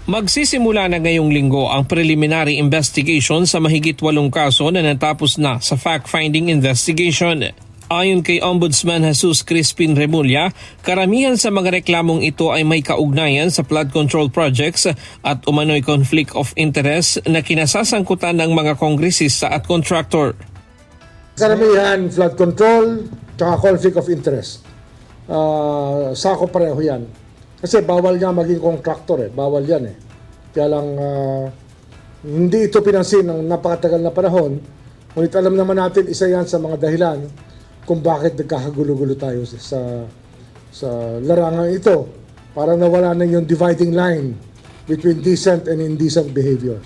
Magsisimula na ngayong linggo ang preliminary investigation sa mahigit 8 kaso na natapos na sa fact-finding investigation. Ayon kay Ombudsman Jesus Crispin Remulla, karamihan sa mga reklamong ito ay may kaugnayan sa flood control projects at umano'y conflict of interest na kinasasangkutan ng mga kongresista at contractor. Karamihan flood control at conflict of interest. Sako pareho yan. Kasi bawal nga maging contractor bawal yan Kaya lang hindi ito pinansin ng napakatagal na panahon. Ngunit alam naman natin isa yan sa mga dahilan kung bakit nagkakagulo-gulo tayo sa larangan ito. Para nawala na yung dividing line between decent and indecent behavior.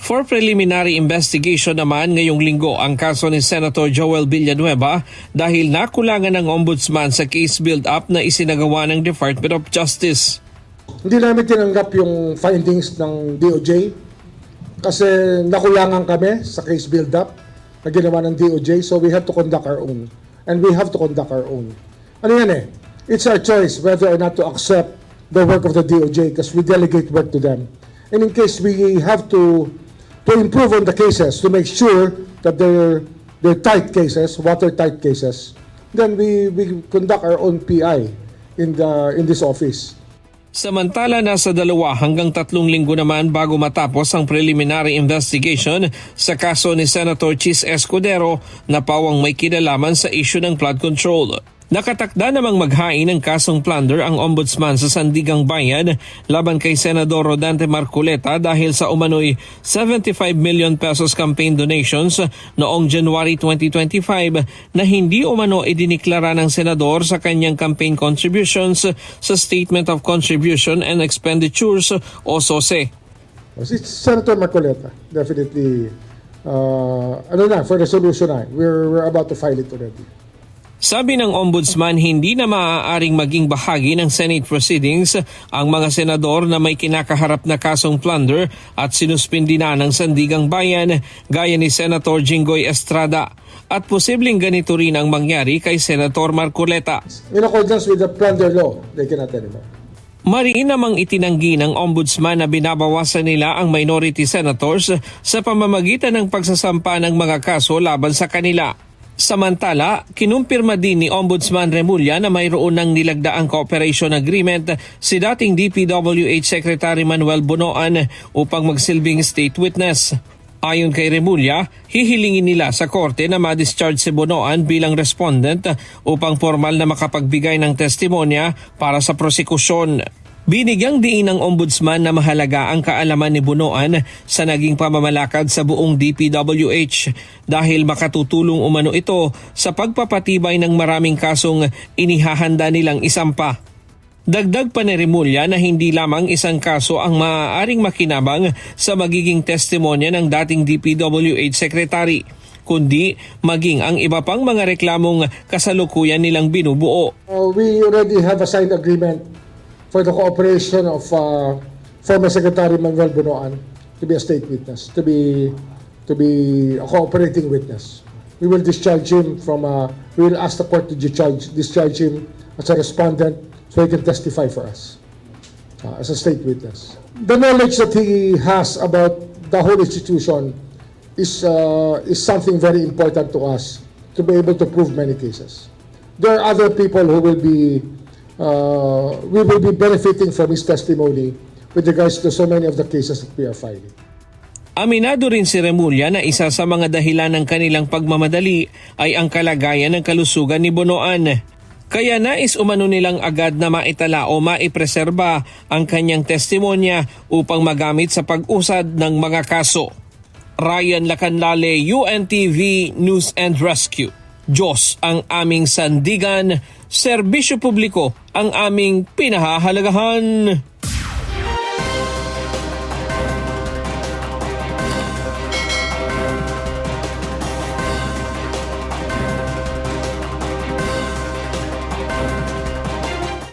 For preliminary investigation naman ngayong linggo ang kaso ni Senator Joel Villanueva dahil nakulangan ng ombudsman sa case build-up na isinagawa ng Department of Justice. Hindi namin tinanggap yung findings ng DOJ kasi nakulangan kami sa case build-up na ginawa ng DOJ, so we have to conduct our own. And we have to conduct our own. Ano yan It's our choice whether or not to accept the work of the DOJ because we delegate work to them. And in case we have to improve on the cases, to make sure that they're tight cases, watertight cases, then we conduct our own PI in this office. Samantala, nasa 2 hanggang 3 linggo naman bago matapos ang preliminary investigation sa kaso ni Senator Chis Escudero na pawang may kinalaman sa issue ng flood control. Nakatakda namang maghain ng kasong plunder ang ombudsman sa Sandigang Bayan laban kay Senador Rodante Marcoleta dahil sa umano'y 75 million pesos campaign donations noong January 2025 na hindi umano idiniklara ng senador sa kanyang campaign contributions sa Statement of Contribution and Expenditures o SOSE. Senator Marcoleta, definitely, for resolution we're about to file it already. Sabi ng ombudsman, hindi na maaaring maging bahagi ng Senate proceedings ang mga senador na may kinakaharap na kasong plunder at sinuspindi na ng Sandigang Bayan gaya ni Senator Jinggoy Estrada. At posibleng ganito rin ang mangyari kay Senator Marcoleta. In accordance with the plunder law, they cannot anymore. Mariin namang itinanggi ng ombudsman na binabawasan nila ang minority senators sa pamamagitan ng pagsasampa ng mga kaso laban sa kanila. Samantala, kinumpirma din ni Ombudsman Remulla na mayroon ng nilagdaang cooperation agreement si dating DPWH Secretary Manuel Bonoan upang magsilbing state witness. Ayon kay Remulla, hihilingin nila sa korte na ma-discharge si Bonoan bilang respondent upang formal na makapagbigay ng testimonya para sa prosekusyon. Binigyang diin ng ombudsman na mahalaga ang kaalaman ni Bonoan sa naging pamamalakad sa buong DPWH dahil makatutulong umano ito sa pagpapatibay ng maraming kasong inihahanda nilang isampa. Dagdag pa ni Remulla na hindi lamang isang kaso ang maaaring makinabang sa magiging testimonya ng dating DPWH Secretary, kundi maging ang iba pang mga reklamong kasalukuyan nilang binubuo. We already have a signed agreement for the cooperation of former Secretary Manuel Bonoan to be a state witness, to be a cooperating witness. We will discharge him we will ask the court to discharge him as a respondent so he can testify for us as a state witness. The knowledge that he has about the whole institution is something very important to us to be able to prove many cases. There are other people who will be we will be benefiting from his testimony with regards to so many of the cases that we are filing. Aminado rin si Remulla na isa sa mga dahilan ng kanilang pagmamadali ay ang kalagayan ng kalusugan ni Bonoan. Kaya nais umano nilang agad na maitala o maipreserba ang kanyang testimonya upang magamit sa pag-usad ng mga kaso. Ryan Lacanlale, UNTV News and Rescue. Diyos ang aming sandigan, serbisyo publiko ang aming pinahahalagahan.